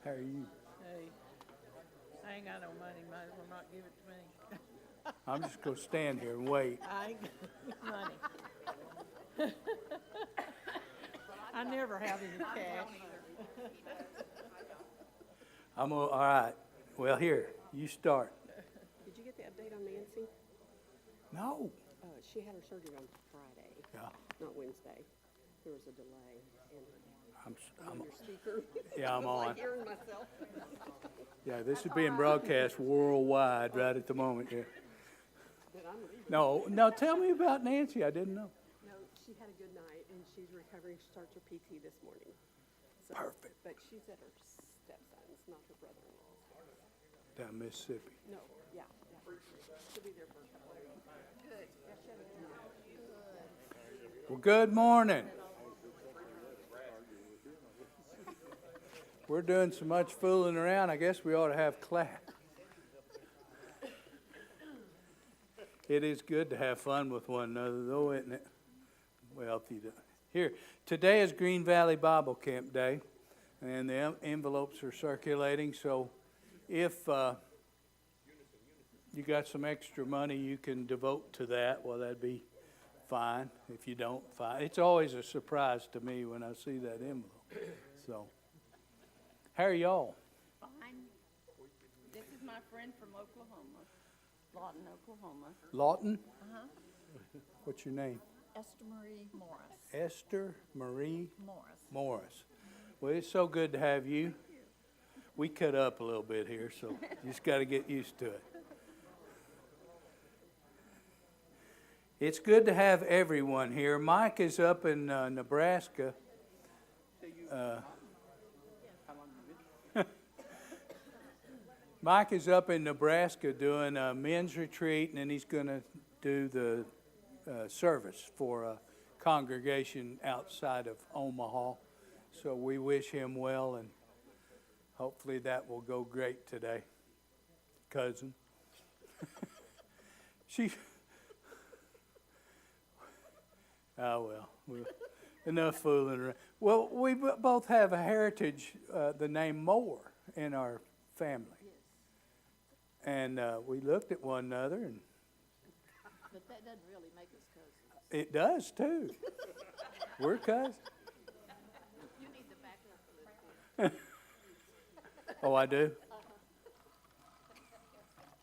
How are you? Hey, I ain't got no money. Might as well not give it to me. I'm just going to stand here and wait. I ain't got any money. I never have any cash. All right. Well, here, you start. Did you get the update on Nancy? No. She had her surgery on Friday, Yeah. not Wednesday. There was a delay. And I'm on your speaker. Yeah, I'm I was on. like hearing myself. Yeah, this is being broadcast worldwide right at the moment. Yeah. But I'm leaving. No, tell me about Nancy. I didn't know. No, she had a good night, and she's recovering. She starts her PT this morning. So, Perfect. But she's at her stepson's, not her brother-in-law's. Down Mississippi. No, yeah. She'll be there for a couple of weeks. Good. Yeah, she had a good night. Well, good morning. We're doing so much fooling around, I guess we ought to have class. It is good to have fun with one another, though, isn't it? Well, if you don't. Here, today is Green Valley Bible Camp Day, and the envelopes are circulating, so if you got some extra money you can devote to that, well, that'd be fine. If you don't, fine. It's always a surprise to me when I see that envelope. So, how are y'all? Fine. This is my friend from Oklahoma, Lawton, Oklahoma. Lawton? Uh-huh. What's your name? Esther Marie Morris. Esther Marie Morris. Morris. Well, it's so good to have you. We cut up a little bit here, so you just got to get used to it. It's good to have everyone here. Mike is up in Nebraska. Mike is up in Nebraska doing a men's retreat, and then he's going to do the service for a congregation outside of Omaha. So we wish him well, and hopefully that will go great today. Cousin. Oh, well, enough fooling around. Well, we both have a heritage, the name Moore, in our family. And we looked at one another, and But that doesn't really make us cousins. it does, too. We're cousins. You need to back up a little bit. Oh, I do?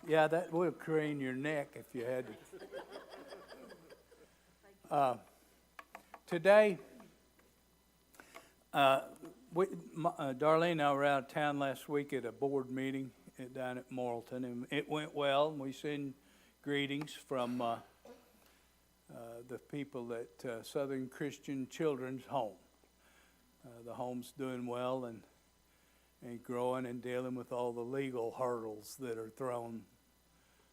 Yeah, that would crane your neck if you had to. Today, Darlene and I were out of town last week at a board meeting down at Morrilton, and it went well. And we send greetings from the people at Southern Christian Children's Home. The home's doing well and growing and dealing with all the legal hurdles that are thrown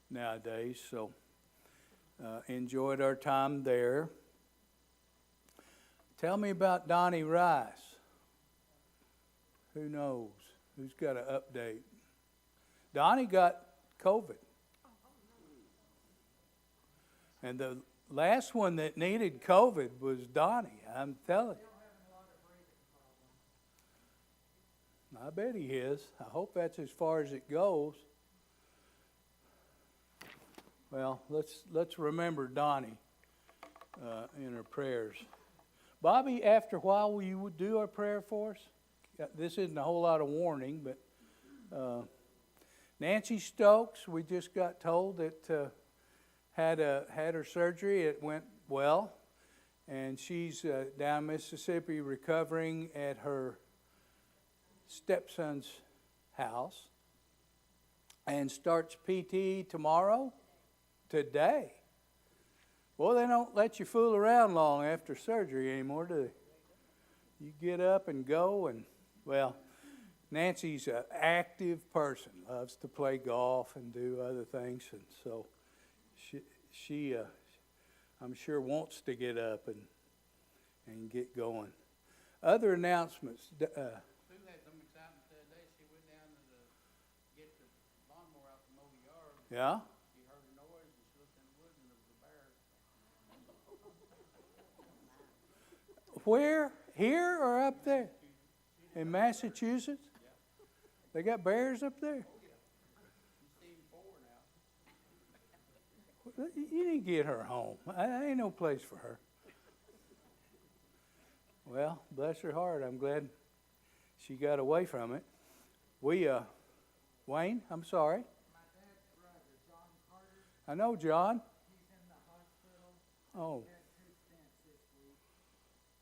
nowadays. So enjoyed our time there. Tell me about Donnie Rice. Who knows? Who's got an update? Donnie got COVID. And the last one that needed COVID was Donnie, I'm telling you. I bet he is. I hope that's as far as it goes. Well, let's remember Donnie in our prayers. Bobby, after a while, will you do our prayer for us? This isn't a whole lot of warning, but Nancy Stokes, we just got told that had her surgery. It went well, and she's down Mississippi recovering at her stepson's house, and starts PT tomorrow. Today. Well, they don't let you fool around long after surgery anymore, do they? You get up and go, and, well, Nancy's an active person, loves to play golf and do other things, and so she I'm sure wants to get up and get going. Other announcements. Sue had some excitement today. She went down to get the lawnmower out to mow the yard. Yeah? She heard a noise and she looked in the woods and there was a bear. Where? Here or up there? In Massachusetts? They got bears up there? You've seen 4 now. You need to get her home. I ain't no place for her. Well, bless her heart. I'm glad she got away from it. Wayne, I'm sorry. My dad's brother, John Carter, I know John. he's in the hospital. Oh, He had 2 stents this week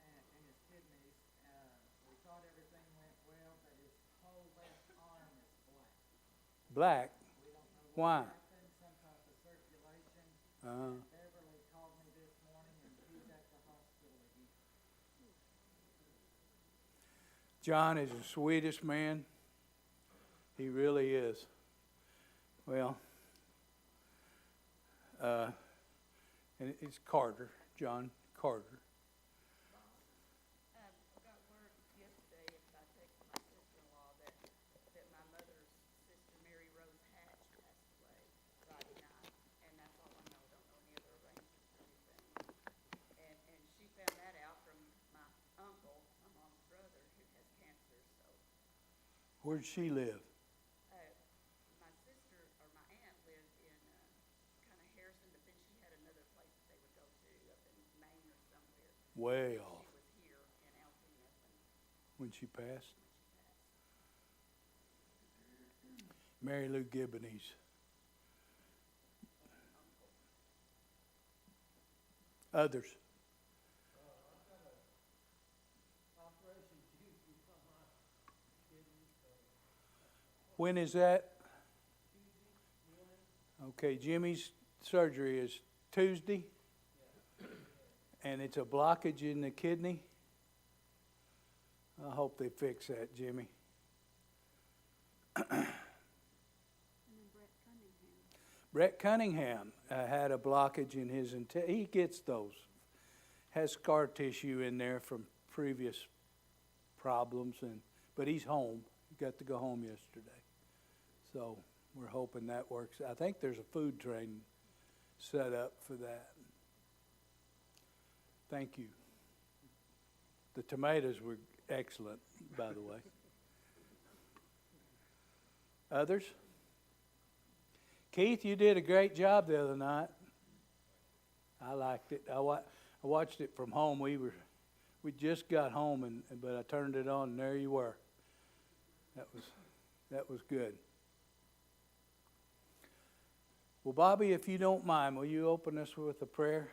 in his kidneys. We thought everything went well, but his whole left arm is black. black. We don't know Why? what happened, some type of circulation. Uh, Beverly called me this morning and he's at the hospital again. John is the sweetest man. He really is. Well, and it's Carter, John Carter. Got word yesterday by text from my sister-in-law that my mother's sister, Mary Rose Hatch, passed away Friday night. And that's all I know. Don't know any other arrangements or anything. And she found that out from my uncle, my mom's brother, who has cancer, so. Where'd she live? My sister, or my aunt, lived in kind of Harrison, but then she had another place that they would go to up in Maine or somewhere. Way She off. was here in Altoona When she passed. when she passed. Mary Lou Gibonese. Others. When is that? Okay, Jimmy's surgery is Tuesday. And it's a blockage in the kidney. I hope they fix that, Jimmy. And then Brett Brett Cunningham. Cunningham had a blockage in his he gets those. Has scar tissue in there from previous problems, but he's home. He got to go home yesterday. So we're hoping that works. I think there's a food train set up for that. Thank you. The tomatoes were excellent, by the way. Others? Keith, you did a great job the other night. I liked it. I watched it from home. We just got home, but I turned it on, and there you were. That was good. Well, Bobby, if you don't mind, will you open us with a prayer?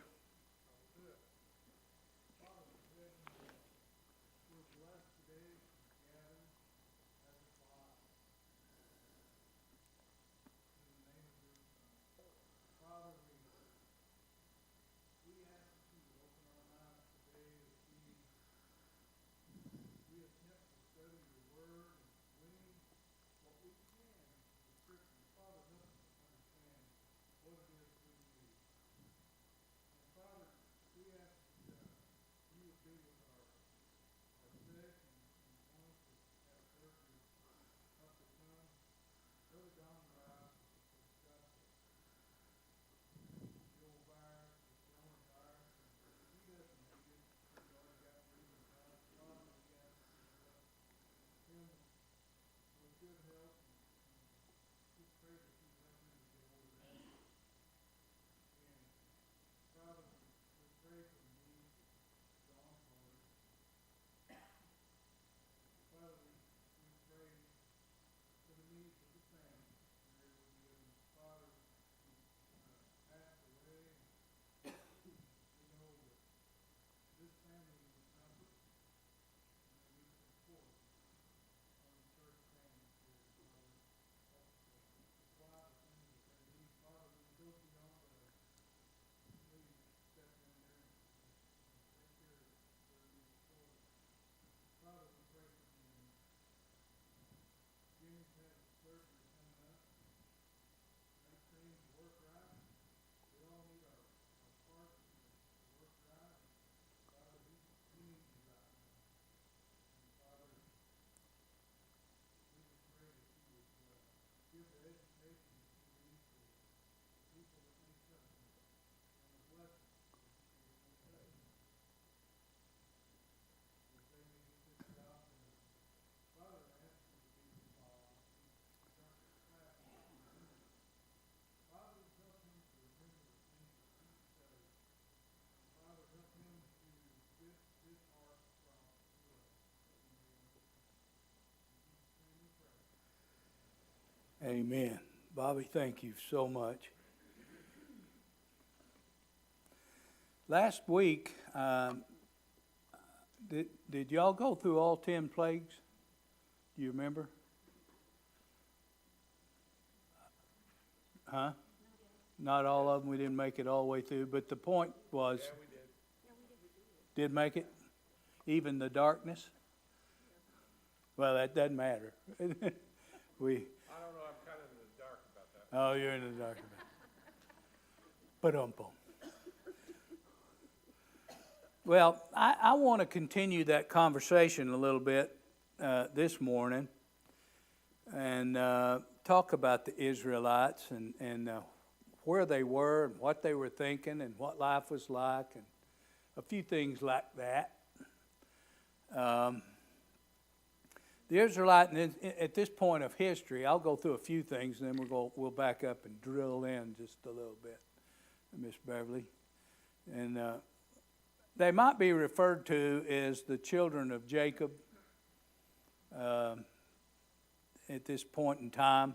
Amen. Bobby, thank you so much. Last week, did y'all go through all 10 plagues? Do you remember? Huh? Not all of them. We didn't make it all the way through. But the point was, did make it? Even the darkness? Well, that doesn't matter. I don't know, I'm kind of in the dark about that. Oh, you're in the dark about it. Ba-dum-bum. Well, I want to continue that conversation a little bit this morning and talk about the Israelites and where they were and what they were thinking and what life was like and a few things like that. The Israelite, at this point of history, I'll go through a few things and then we'll back up and drill in just a little bit, Miss Beverly. And they might be referred to as the children of Jacob at this point in time.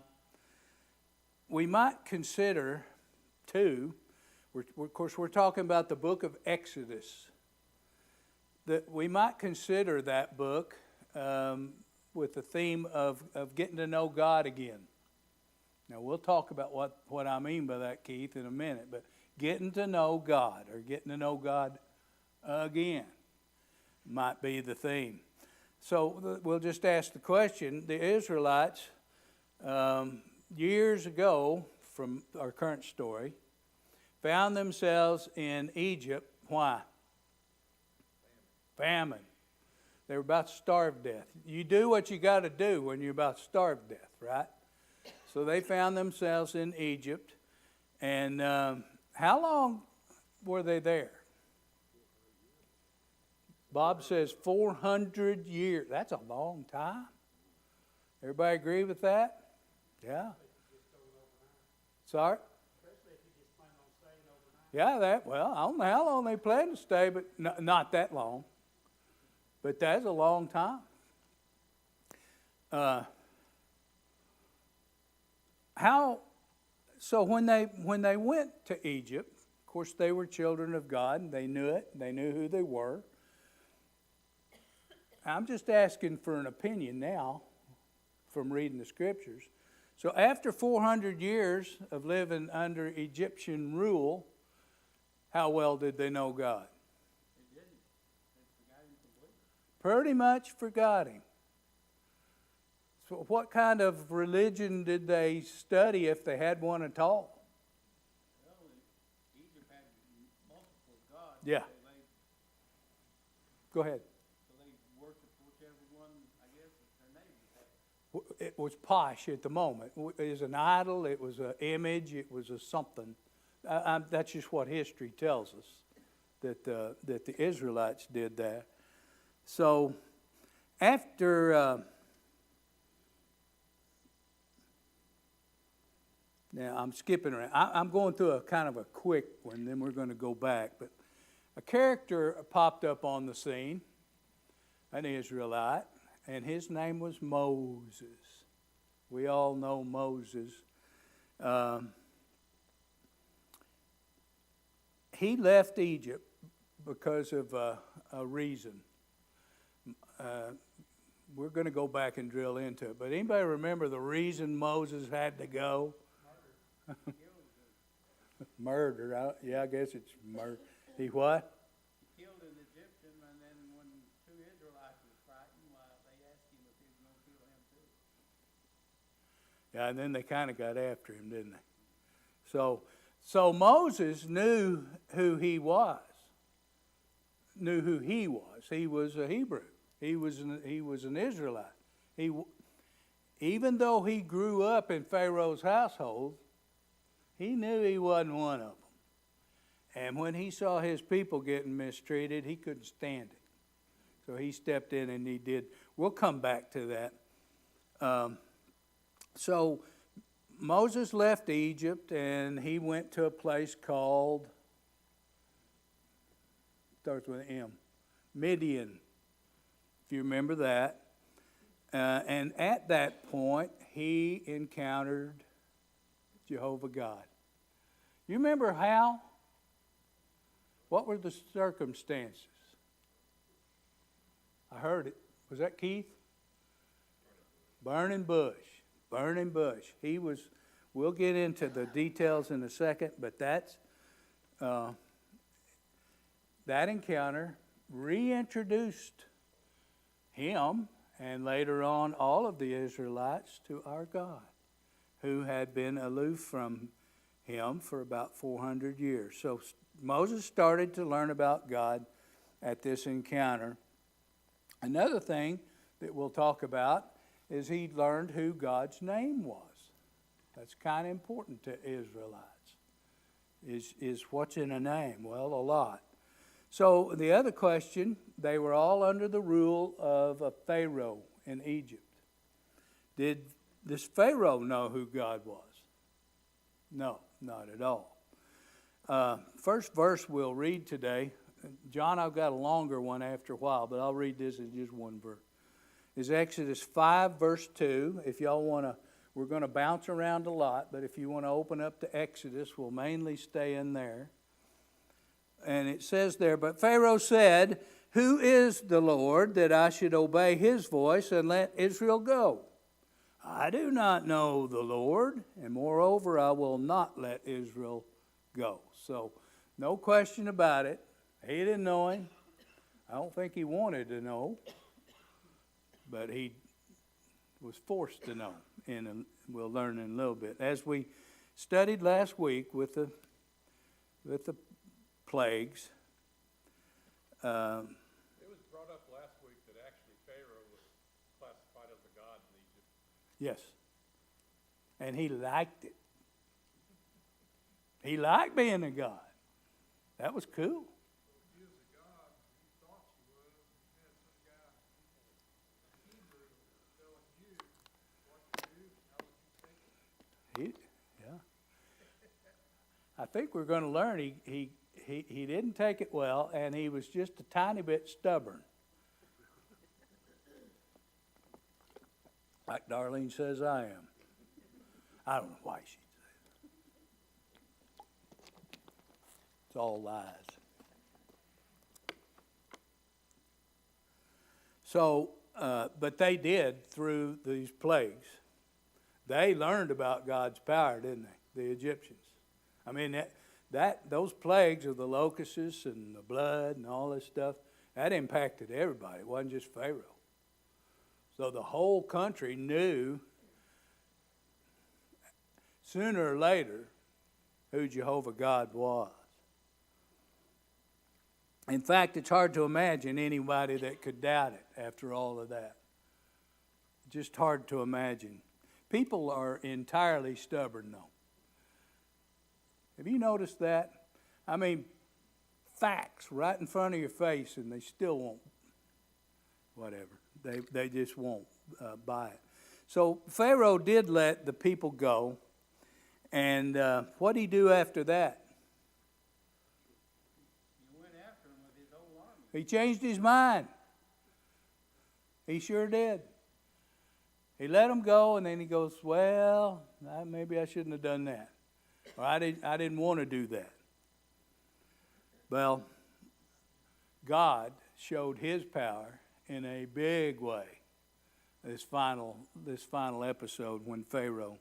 We might consider, too, of course, we're talking about the book of Exodus, that we might consider that book with the theme of getting to know God again. Now, we'll talk about what I mean by that, Keith, in a minute, but getting to know God or getting to know God again might be the theme. So we'll just ask the question. The Israelites, years ago from our current story, found themselves in Egypt. Why? Famine. They were about to starve to death. You do what you got to do when you're about to starve to death, right? So they found themselves in Egypt. And how long were they there? Bob says 400 years. That's a long time. Everybody agree with that? Yeah. Sorry? Yeah, I don't know how long they plan to stay, but not that long. But that's a long time. So when they went to Egypt, of course they were children of God, and they knew it, they knew who they were. I'm just asking for an opinion now from reading the scriptures. So after 400 years of living under Egyptian rule, how well did they know God? They didn't. They forgot him completely. Pretty much forgot him. So what kind of religion did they study if they had one at all? Well, Egypt had multiple gods. Yeah. So Go ahead. they worshiped whichever one, I guess, their neighbors had. It was posh at the moment. It was an idol, it was an image, it was a something. That's just what history tells us, that the Israelites did that. So after... now, I'm skipping around. I'm going through a kind of a quick one, then we're going to go back. But a character popped up on the scene, an Israelite, and his name was Moses. We all know Moses. He left Egypt because of a reason. We're going to go back and drill into it. But anybody remember the reason Moses had to go? Murder. Yeah, I guess it's murder. He what? He killed an Egyptian, and then when two Israelites was fighting, they asked him if he was going to kill him too. Yeah, and then they kind of got after him, didn't they? So Moses knew who he was. Knew who he was. He was a Hebrew. He was an Israelite. Even though he grew up in Pharaoh's household, he knew he wasn't one of them. And when he saw his people getting mistreated, he couldn't stand it. So he stepped in and he did. We'll come back to that. So Moses left Egypt and he went to a place called, starts with an M, Midian, if you remember that. And at that point, he encountered Jehovah God. You remember how? What were the circumstances? I heard it. Was that Keith? Burning bush. Burning bush. He was, we'll get into the details in a second, but that encounter reintroduced him and later on all of the Israelites to our God, who had been aloof from him for about 400 years. So Moses started to learn about God at this encounter. Another thing that we'll talk about is he learned who God's name was. That's kind of important to Israelites. Is what's in a name? Well, a lot. So the other question, they were all under the rule of a Pharaoh in Egypt. Did this Pharaoh know who God was? No, not at all. First verse we'll read today. John, I've got a longer one after a while, but I'll read this in just one verse. Is Exodus 5, verse 2. If y'all want to, we're going to bounce around a lot, but if you want to open up to Exodus, we'll mainly stay in there. And it says there, but Pharaoh said, who is the Lord that I should obey his voice and let Israel go? I do not know the Lord, and moreover, I will not let Israel go. So, no question about it. He didn't know him. I don't think he wanted to know, but he was forced to know. And we'll learn in a little bit. As we studied last week with the plagues. It was brought up last week that actually Pharaoh was classified as a god in Egypt. Yes. And he liked it. He liked being a god. That was cool. He was a god. He thought he was. He had some guy, Hebrew, telling you what to do, how would you take it. Yeah. I think we're going to learn he didn't take it well, and he was just a tiny bit stubborn. Like Darlene says I am. I don't know why she says it. It's all lies. So, but they did through these plagues. They learned about God's power, didn't they? The Egyptians. I mean, those plagues of the locusts and the blood and all this stuff, that impacted everybody. It wasn't just Pharaoh. So the whole country knew sooner or later who Jehovah God was. In fact, it's hard to imagine anybody that could doubt it after all of that. Just hard to imagine. People are entirely stubborn, though. Have you noticed that? I mean, facts right in front of your face, and they still won't. Whatever. They just won't buy it. So Pharaoh did let the people go. And what did he do after that? He went after him with his whole army. He changed his mind. He sure did. He let them go, and then he goes, well, maybe I shouldn't have done that. Or I didn't want to do that. Well, God showed his power in a big way this final episode when Pharaoh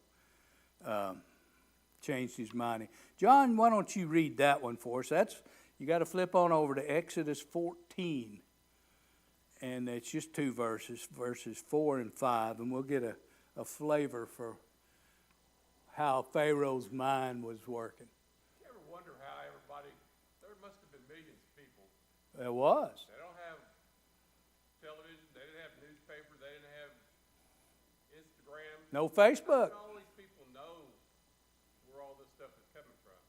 changed his mind. John, why don't you read that one for us? You got to flip on over to Exodus 14. And it's just two verses 4 and 5, and we'll get a flavor for how Pharaoh's mind was working. You ever wonder how there must have been millions of people. There was. They don't have television, they didn't have newspaper, they didn't have Instagram. No How Facebook. did all these people know where all this stuff is coming from?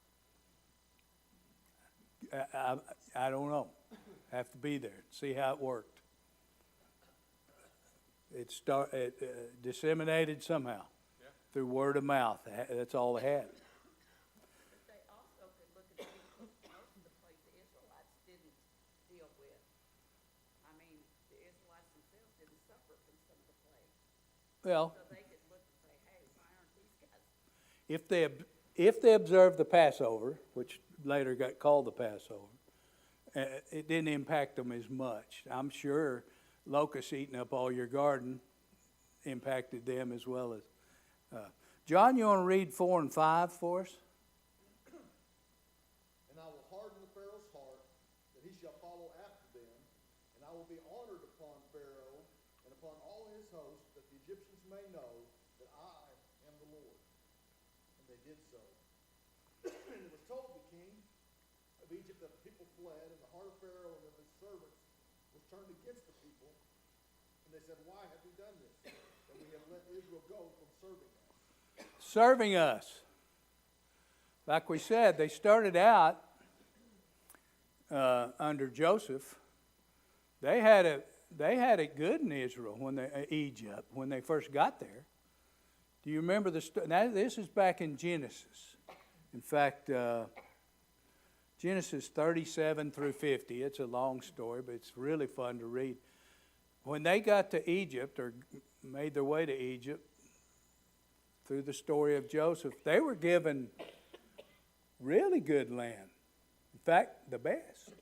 I don't know. Have to be there, see how it worked. It disseminated somehow through word of mouth. That's all they had. But they also could look at most of the plagues the Israelites didn't deal with. I mean, the Israelites themselves didn't suffer from some of the plagues. Well, So they could look and say, hey, why aren't these guys? if they observed the Passover, which later got called the Passover, it didn't impact them as much. I'm sure locusts eating up all your garden impacted them as well as. John, you want to read 4 and 5 for us? And I will harden the Pharaoh's heart, that he shall follow after them, and I will be honored upon Pharaoh and upon all his host, that the Egyptians may know that I am the Lord. And they did so. And it was told the king of Egypt that the people fled, and the heart of Pharaoh and of his servants was turned against the people. And they said, why have we done this? That we have let Israel go from serving us. Serving us. Like we said, they started out under Joseph. They had it good in Israel Egypt when they first got there. Do you remember the story? Now this is back in Genesis. In fact, Genesis 37 through 50. It's a long story, but it's really fun to read. When they got to Egypt, or made their way to Egypt, through the story of Joseph, they were given really good land. In fact, the best.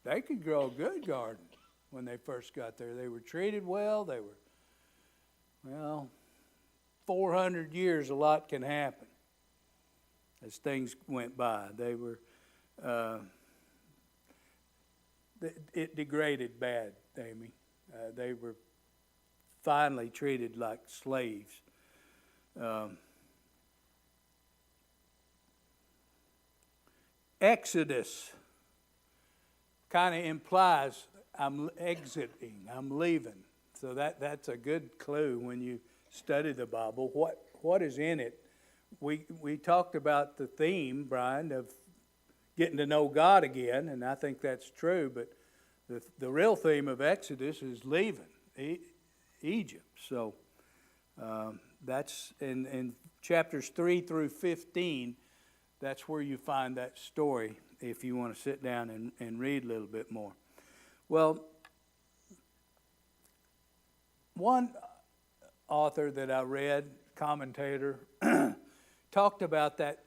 They could grow a good garden when they first got there. They were treated well. 400 years, a lot can happen as things went by. It degraded bad, Amy. They were finally treated like slaves. Exodus kind of implies I'm exiting, I'm leaving. So that's a good clue when you study the Bible. What is in it? We talked about the theme, Brian, of getting to know God again, and I think that's true, but the real theme of Exodus is leaving Egypt. So that's in chapters 3 through 15, that's where you find that story if you want to sit down and read a little bit more. Well, one author that I read, commentator, talked about that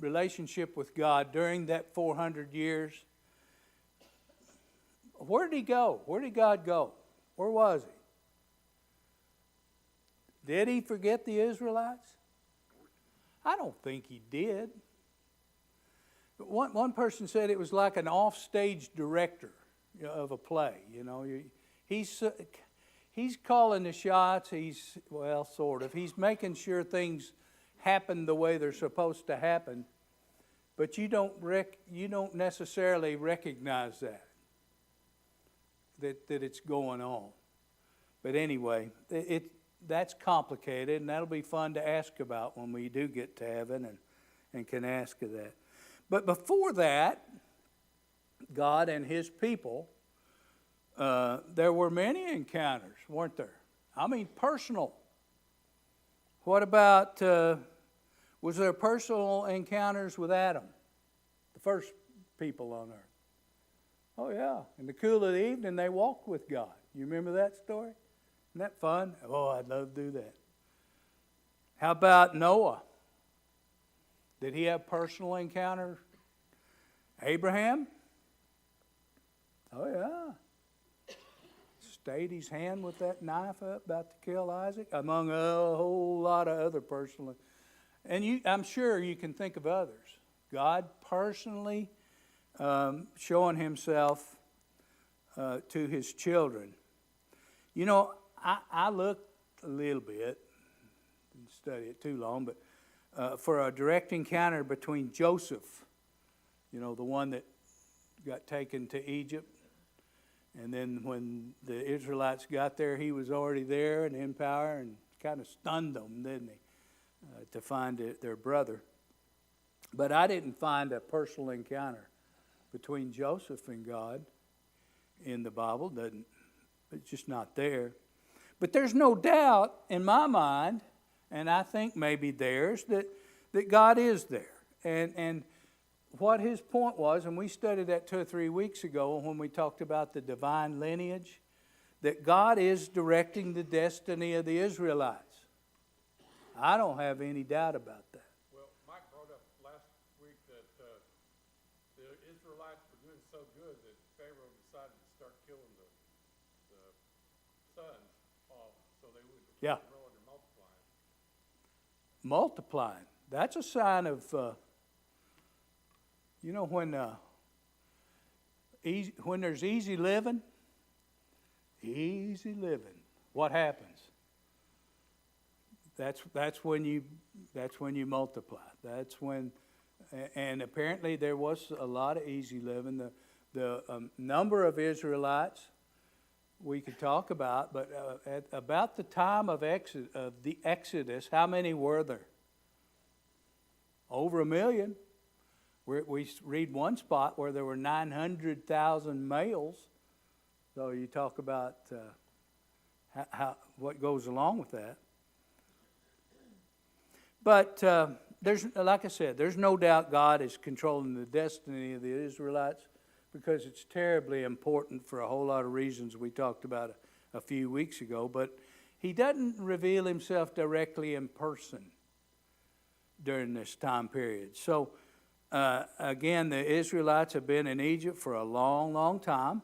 relationship with God during that 400 years. Where did he go? Where did God go? Where was he? Did he forget the Israelites? I don't think he did. One person said it was like an offstage director of a play. He's calling the shots. Sort of. He's making sure things happen the way they're supposed to happen, but you don't necessarily recognize that it's going on. But anyway, that's complicated, and that'll be fun to ask about when we do get to heaven and can ask of that. But before that, God and his people, there were many encounters, weren't there? I mean, personal. What about, was there personal encounters with Adam, the first people on earth? Oh, yeah. In the cool of the evening, they walked with God. You remember that story? Isn't that fun? Oh, I'd love to do that. How about Noah? Did he have personal encounters? Abraham? Oh, yeah. Stayed his hand with that knife up, about to kill Isaac, among a whole lot of other personal. And I'm sure you can think of others. God personally showing himself to his children. I looked a little bit, didn't study it too long, but for a direct encounter between Joseph, the one that got taken to Egypt, and then when the Israelites got there, he was already there and in power, and kind of stunned them, didn't he, to find their brother. But I didn't find a personal encounter between Joseph and God in the Bible. It's just not there. But there's no doubt in my mind, and I think maybe theirs, that God is there. And what his point was, and we studied that 2 or 3 weeks ago when we talked about the divine lineage, that God is directing the destiny of the Israelites. I don't have any doubt about that. Well, Mike brought up last week that the Israelites were doing so good that Pharaoh decided to start killing the sons off so they would Yeah. keep growing and multiplying. Multiplying. That's a sign of, when there's easy living, what happens? That's when you multiply. That's when, and apparently there was a lot of easy living. The number of Israelites we could talk about, but at about the time of the Exodus, how many were there? Over 1 million. We read one spot where there were 900,000 males. So you talk about what goes along with that. But like I said, there's no doubt God is controlling the destiny of the Israelites because it's terribly important for a whole lot of reasons we talked about a few weeks ago. But He doesn't reveal Himself directly in person during this time period. So, again, the Israelites have been in Egypt for a long, long time.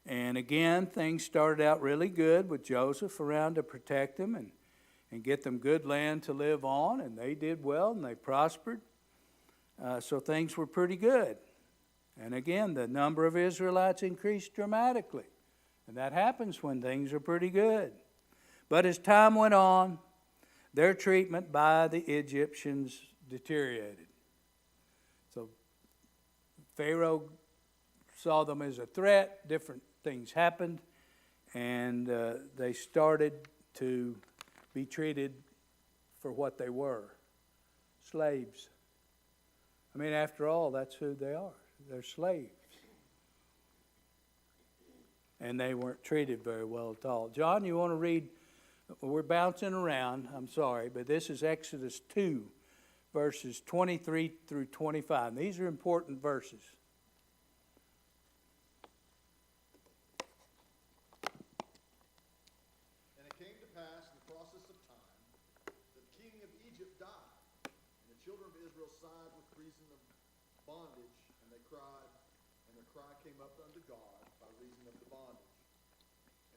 And again, things started out really good with Joseph around to protect them and get them good land to live on. And they did well and they prospered. So things were pretty good. And again, the number of Israelites increased dramatically. And that happens when things are pretty good. But as time went on, their treatment by the Egyptians deteriorated. So Pharaoh saw them as a threat. Different things happened, and they started to be treated for what they were, slaves. I mean, after all, that's who they are. They're slaves. And they weren't treated very well at all. John, you want to read? We're bouncing around, I'm sorry, but this is Exodus 2, verses 23 through 25. These are important verses. And it came to pass in the process of time that the king of Egypt died, and the children of Israel sighed with reason of bondage, and they cried, and their cry came up unto God by reason of the bondage.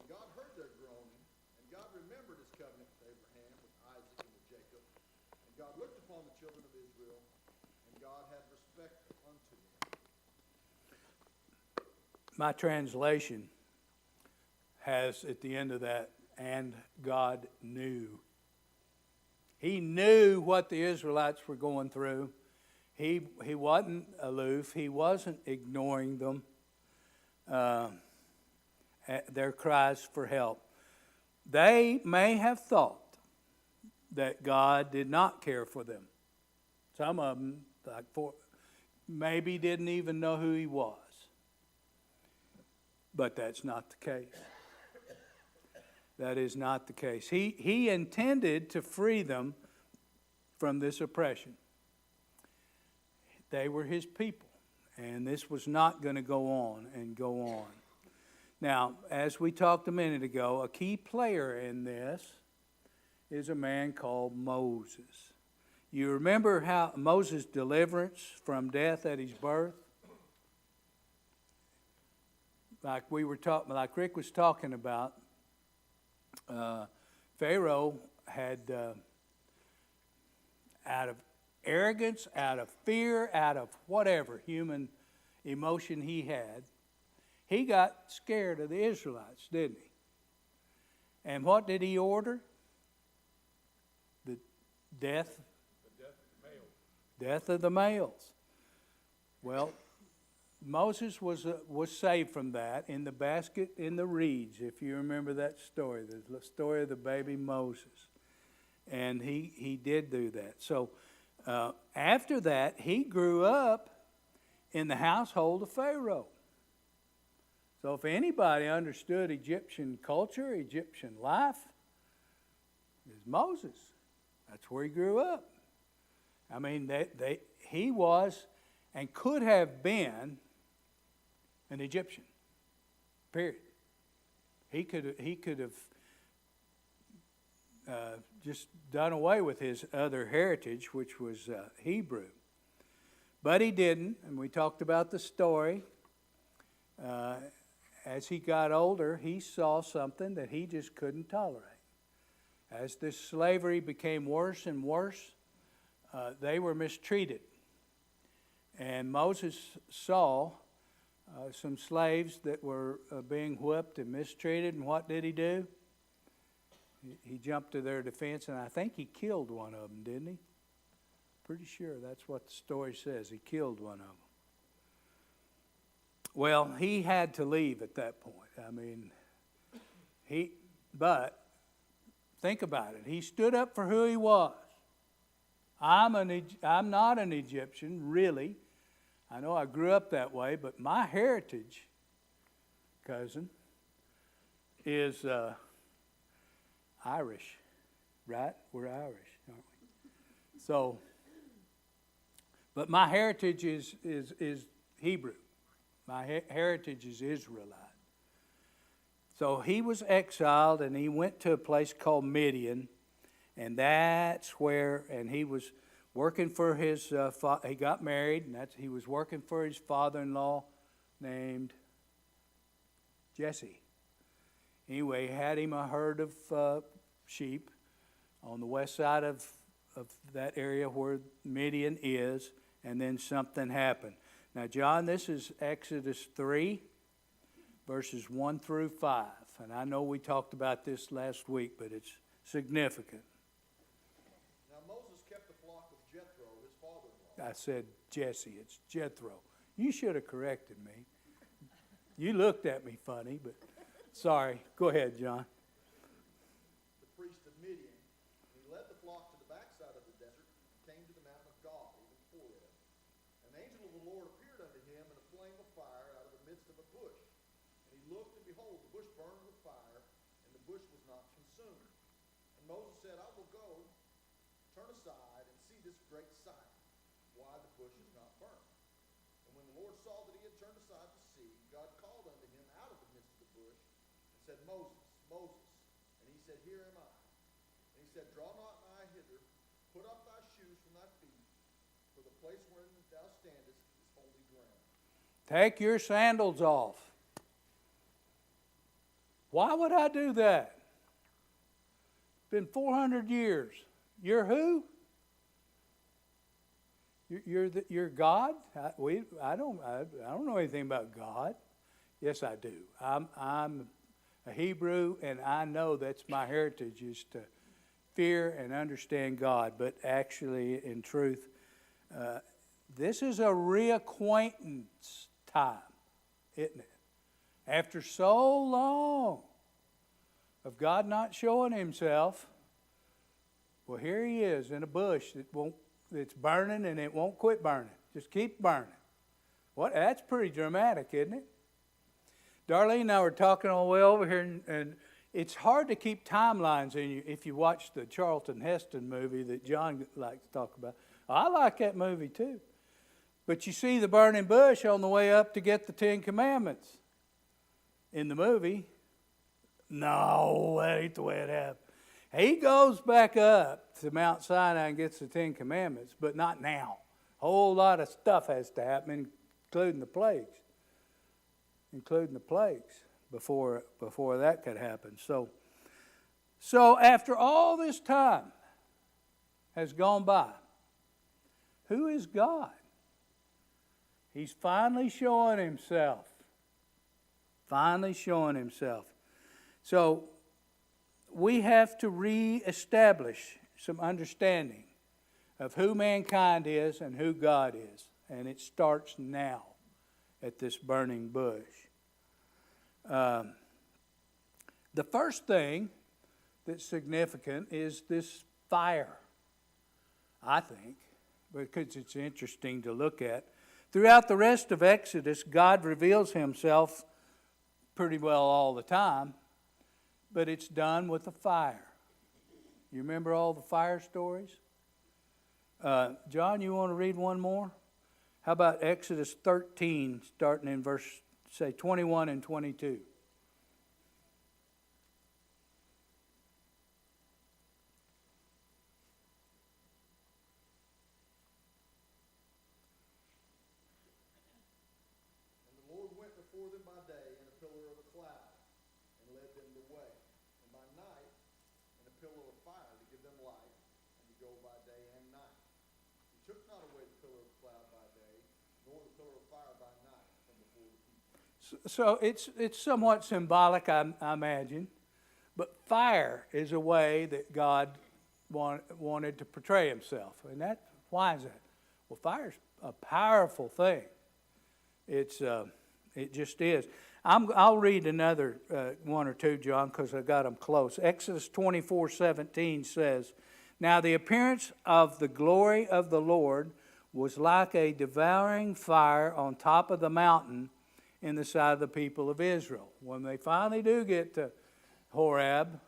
And God heard their groaning, and God remembered His covenant with Abraham, with Isaac, and with Jacob. And God looked upon the children of Israel, and God had respect unto them. My translation has at the end of that, and God knew. He knew what the Israelites were going through. He wasn't aloof. He wasn't ignoring them, their cries for help. They may have thought that God did not care for them. Some of them, maybe didn't even know who He was. But that's not the case. That is not the case. He intended to free them from this oppression. They were His people, and this was not going to go on and go on. Now, as we talked a minute ago, a key player in this is a man called Moses. You remember how Moses' deliverance from death at his birth? Like Rick was talking about, Pharaoh had, out of arrogance, out of fear, out of whatever human emotion he had, he got scared of the Israelites, didn't he? And what did he order? The death The death of the males. Death of the males. Well, Moses was saved from that in the basket in the reeds, if you remember that story, the story of the baby Moses. And he did do that. So after that, he grew up in the household of Pharaoh. So if anybody understood Egyptian culture, Egyptian life, it was Moses. That's where he grew up. I mean, he was and could have been an Egyptian, period. He could have just done away with his other heritage, which was Hebrew. But he didn't, and we talked about the story. As he got older, he saw something that he just couldn't tolerate. As this slavery became worse and worse, they were mistreated. And Moses saw some slaves that were being whipped and mistreated, and what did he do? He jumped to their defense, and I think he killed one of them, didn't he? Pretty sure that's what the story says. He killed one of them. Well, he had to leave at that point. I mean, but think about it. He stood up for who he was. I'm not an Egyptian, really. I know I grew up that way, but my heritage, cousin, is Irish, right? We're Irish, aren't we? So, but my heritage is Hebrew. My heritage is Israelite. So he was exiled, and he went to a place called Midian, and that's where, and he was working for his, he got married, and he was working for his father-in-law named Jesse. Anyway, he had him a herd of sheep on the west side of that area where Midian is, and then something happened. Now, John, this is Exodus 3, verses 1 through 5. And I know we talked about this last week, but it's significant. Now Moses kept the flock of Jethro, his father-in-law. I said Jesse, it's Jethro. You should have corrected me. You looked at me funny, but sorry. Go ahead, John. The priest of Midian. He led the flock to the backside of the desert and came to the mountain of God, even Horeb. An angel of the Lord appeared unto him in a flame of fire out of the midst of a bush. And he looked, and behold, the bush burned with fire, and the bush was not consumed. And Moses said, I will go, turn aside, and see this great sight, why the bush is not burnt. And when the Lord saw that he had turned aside to see, God called unto him out of the midst of the bush, and said, Moses, Moses. And he said, Here am I. And he said, Draw not nigh hither, put up thy shoes from thy feet, for the place wherein thou standest is holy ground. Take your sandals off. Why would I do that? It's been 400 years. You're who? You're God? I don't know anything about God. Yes, I do. I'm a Hebrew, and I know that's my heritage, is to fear and understand God. But actually, in truth, this is a reacquaintance time, isn't it? After so long of God not showing himself, well, here he is in a bush that's burning, and it won't quit burning. Just keep burning. That's pretty dramatic, isn't it? Darlene and I were talking all the way over here, and it's hard to keep timelines in you if you watch the Charlton Heston movie that John likes to talk about. I like that movie too. But you see the burning bush on the way up to get the 10 Commandments. In the movie, no, that ain't the way it happened. He goes back up to Mount Sinai and gets the 10 Commandments, but not now. A whole lot of stuff has to happen, including the plagues. Before that could happen. So after all this time has gone by, who is God? He's finally showing himself. So we have to reestablish some understanding of who mankind is and who God is. And it starts now at this burning bush. The first thing that's significant is this fire, I think, because it's interesting to look at. Throughout the rest of Exodus, God reveals himself pretty well all the time, but it's done with a fire. You remember all the fire stories? John, you want to read one more? How about Exodus 13, starting in verse, say, 21 and 22? pillar of a cloud and led them the way, and by night in a pillar of fire to give them light, and to go by day and night. He took not away the pillar of cloud by day, nor the pillar of fire by night from before the people. So it's somewhat symbolic, I imagine. But fire is a way that God wanted to portray himself. And why is that? Well, fire's a powerful thing. It just is. I'll read another one or two, John, because I got them close. Exodus 24:17 says, "Now the appearance of the glory of the Lord was like a devouring fire on top of the mountain in the sight of the people of Israel." When they finally do get to Horeb,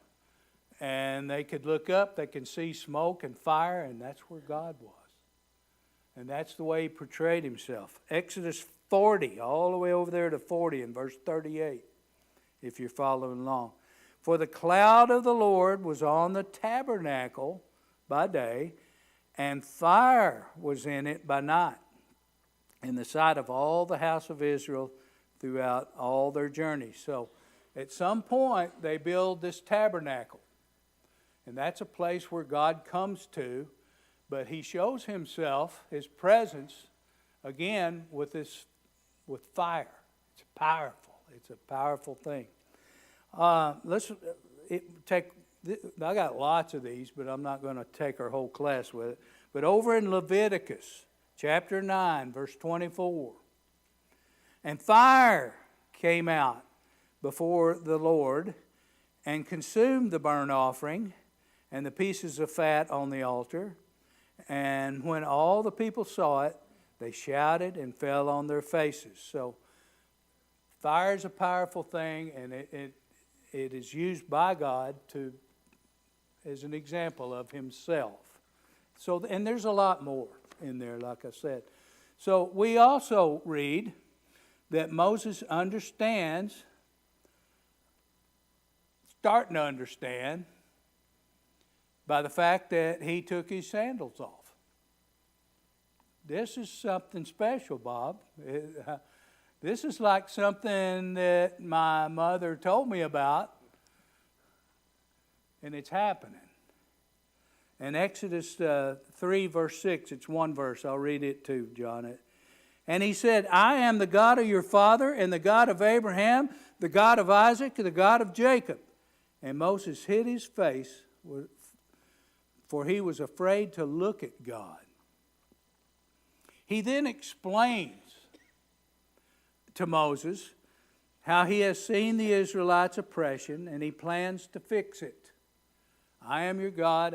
and they could look up, they can see smoke and fire, and that's where God was. And that's the way he portrayed himself. Exodus 40, all the way over there to 40 in verse 38, if you're following along. "For the cloud of the Lord was on the tabernacle by day, and fire was in it by night, in the sight of all the house of Israel throughout all their journeys." So at some point, they build this tabernacle. And that's a place where God comes to, but he shows himself, his presence, again, with fire. It's powerful. It's a powerful thing. I got lots of these, but I'm not going to take our whole class with it. But over in Leviticus, chapter 9, verse 24, "And fire came out before the Lord and consumed the burnt offering and the pieces of fat on the altar. And when all the people saw it, they shouted and fell on their faces." So fire is a powerful thing, and it is used by God as an example of himself. So, and there's a lot more in there, like I said. So we also read that Moses starting to understand, by the fact that he took his sandals off. This is something special, Bob. This is like something that my mother told me about, and it's happening. In Exodus 3, verse 6, it's one verse. I'll read it too, John. "And he said, I am the God of your father, and the God of Abraham, the God of Isaac, and the God of Jacob. And Moses hid his face, for he was afraid to look at God." He then explains to Moses how he has seen the Israelites' oppression, and he plans to fix it. "I am your God."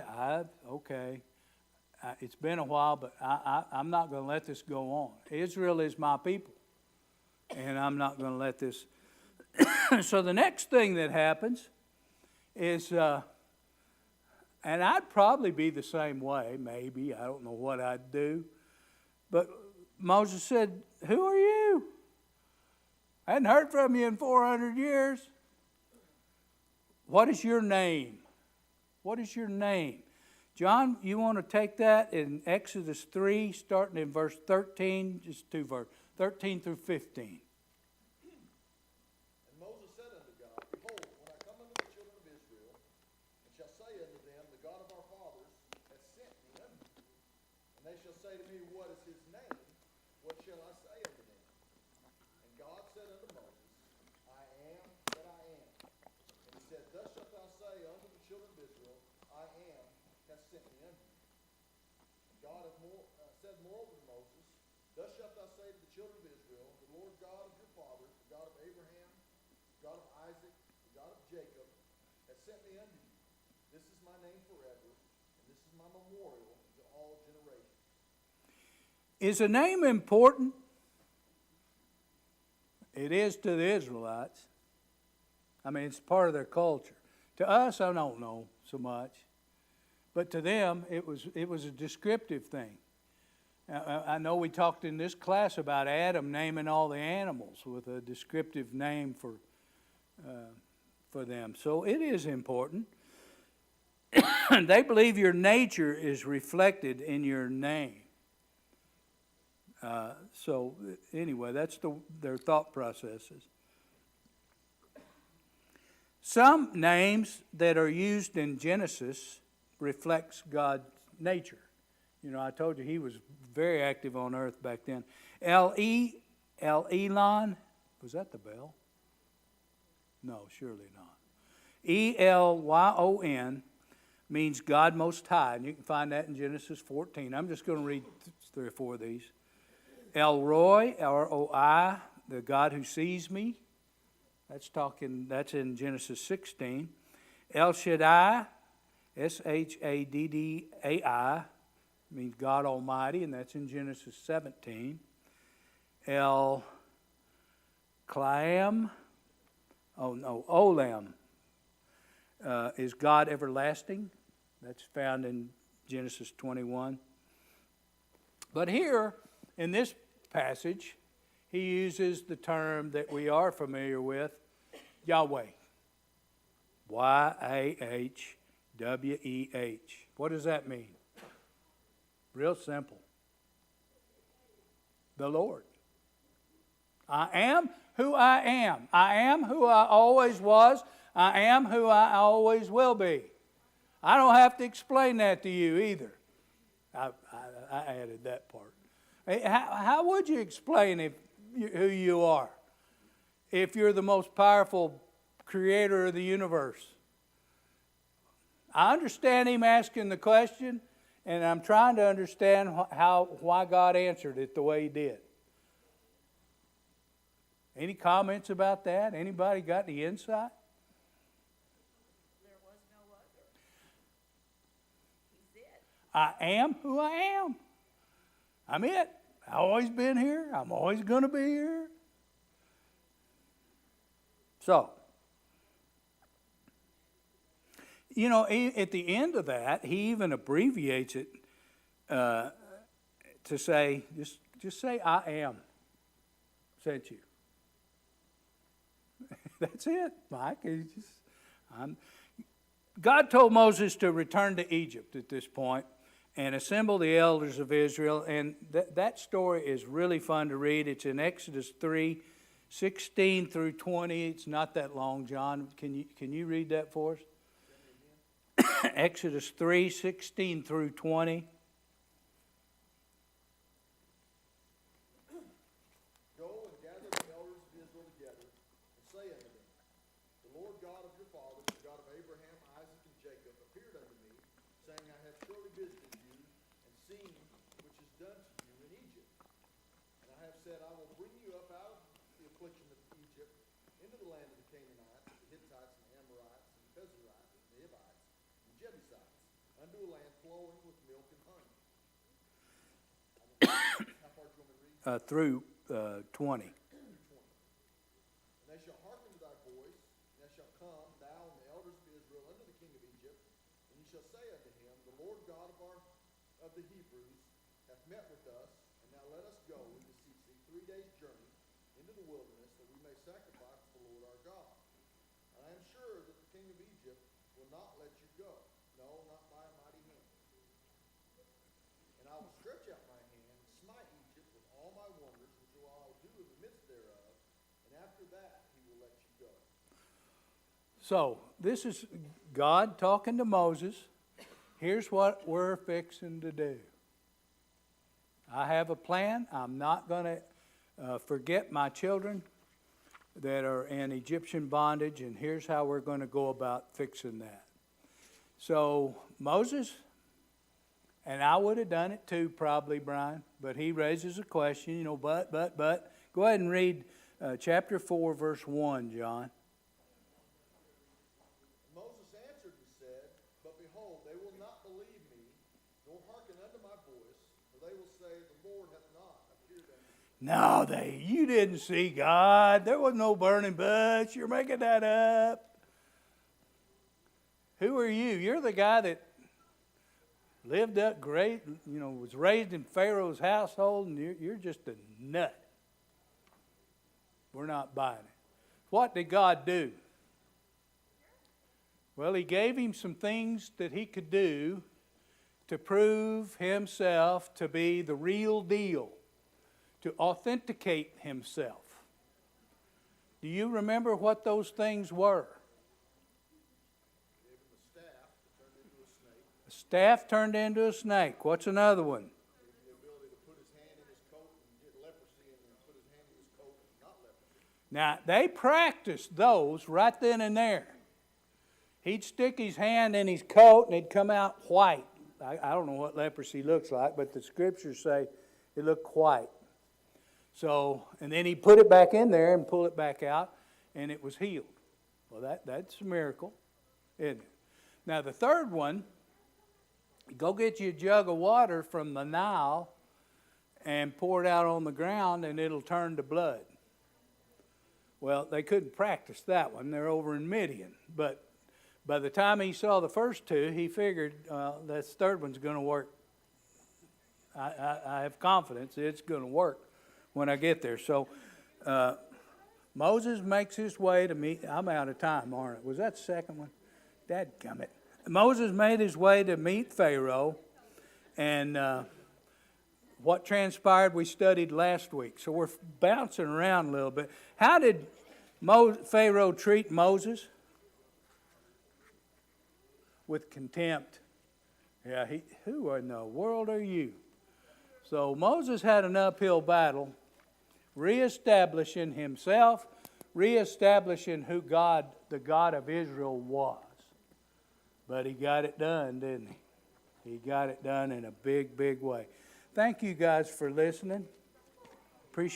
It's been a while, but I'm not going to let this go on. Israel is my people, and I'm not going to let this. So the next thing that happens is, and I'd probably be the same way, maybe. I don't know what I'd do. But Moses said, "Who are you? I hadn't heard from you in 400 years. What is your name?" What is your name? John, you want to take that in Exodus 3, starting in verse 13, just two verses, 13 through 15. "And Moses said unto God, Behold, when I come unto the children of Israel, and shall say unto them, The God of our fathers hath sent me unto you. And they shall say to me, What is his name? What shall I say unto them? And God said unto Moses, I am that I am. And he said, Thus shalt thou say unto the children of Israel, I am hath sent me unto you. And God said moreover to Moses, Thus shalt thou say to the children of Israel, The Lord God of your fathers, the God of Abraham, the God of Isaac, the God of Jacob, hath sent me unto you. This is my name forever, and this is my memorial to all generations." Is a name important? It is to the Israelites. I mean, it's part of their culture. To us, I don't know so much. But to them, it was a descriptive thing. I know we talked in this class about Adam naming all the animals with a descriptive name for them. So it is important. They believe your nature is reflected in your name. So anyway, that's their thought processes. Some names that are used in Genesis reflects God's nature. You know, I told you he was very active on earth back then. El-Elon, was that the bell? No, surely not. Elyon means God Most High, and you can find that in Genesis 14. I'm just going to read 3 or 4 of these. El Roi, R-O-I, the God who sees me. That's in Genesis 16. El Shaddai, S-H-A-D-D-A-I, means God Almighty, and that's in Genesis 17. El Olam, is God everlasting. That's found in Genesis 21. But here, in this passage, he uses the term that we are familiar with, Yahweh. Y-A-H-W-E-H. What does that mean? Real simple. The Lord. I am who I am. I am who I always was. I am who I always will be. I don't have to explain that to you either. I added that part. How would you explain who you are if you're the most powerful creator of the universe? I understand him asking the question, and I'm trying to understand why God answered it the way he did. Any comments about that? Anybody got the insight? There was no other. He's it. I am who I am. I'm it. I've always been here. I'm always going to be here. So, you know, at the end of that, he even abbreviates it to say, just say, I am sent you. That's it, Mike. God told Moses to return to Egypt at this point and assemble the elders of Israel. And that story is really fun to read. It's in Exodus 3, 16 through 20. It's not that long, John. Can you read that for us? Exodus 3, 16 through 20. Go and gather the elders of Israel together, and say unto them, The Lord God of your fathers, the God of Abraham, Isaac, and Jacob, appeared unto me, saying, I have surely visited you, and seen which is done to you in Egypt. And I have said, I will bring you up out of the affliction of Egypt into the land of the Canaanites, the Hittites, and the Amorites, and the Perizzites, and the Hivites, and Jebusites, unto a land flowing with milk and honey. How far do you want me to read? Through 20. And they shall hearken to thy voice, and they shall come, thou and the elders of Israel, unto the king of Egypt, and ye shall say unto him, The Lord God of the Hebrews hath met with us, and now let us go and beseech thee 3 days' journey into the wilderness, that we may sacrifice to the Lord our God. And I am sure that the king of Egypt will not let you go, no, not by a mighty hand. And I will stretch out my hand and smite Egypt with all my wonders, which I will do in the midst thereof, and after that he will let you go. So, this is God talking to Moses. Here's what we're fixing to do. I have a plan. I'm not going to forget my children that are in Egyptian bondage, and here's how we're going to go about fixing that. So, Moses, and I would have done it too probably, Brian, but he raises a question, you know, but. Go ahead and read chapter 4, verse 1, John. Moses answered and said, But behold, they will not believe me, nor hearken unto my voice, for they will say, The Lord hath not appeared unto me. No, you didn't see God. There was no burning bush. You're making that up. Who are you? You're the guy that lived up great, you know, was raised in Pharaoh's household, and you're just a nut. We're not buying it. What did God do? Well, he gave him some things that he could do to prove himself to be the real deal, to authenticate himself. Do you remember what those things were? snake. A staff turned into a snake. What's another one? The ability to put his hand in his coat and get leprosy, and then put his hand in his coat and not leprosy. Now, they practiced those right then and there. He'd stick his hand in his coat and it'd come out white. I don't know what leprosy looks like, but the scriptures say it looked white. So, and then he'd put it back in there and pull it back out, and it was healed. Well, that's a miracle, isn't it? Now, the third one, go get you a jug of water from the Nile and pour it out on the ground, and it'll turn to blood. Well, they couldn't practice that one. They're over in Midian. But by the time he saw the first two, he figured this third one's going to work. I have confidence it's going to work when I get there. So Moses makes his way to meet. I'm out of time, aren't I? Was that the second one? Dadgummit. Moses made his way to meet Pharaoh. And what transpired we studied last week. So we're bouncing around a little bit. How did Pharaoh treat Moses? With contempt. Yeah, who in the world are you? So Moses had an uphill battle, reestablishing himself, reestablishing who God, the God of Israel, was. But he got it done, didn't he? He got it done in a big, big way. Thank you guys for listening.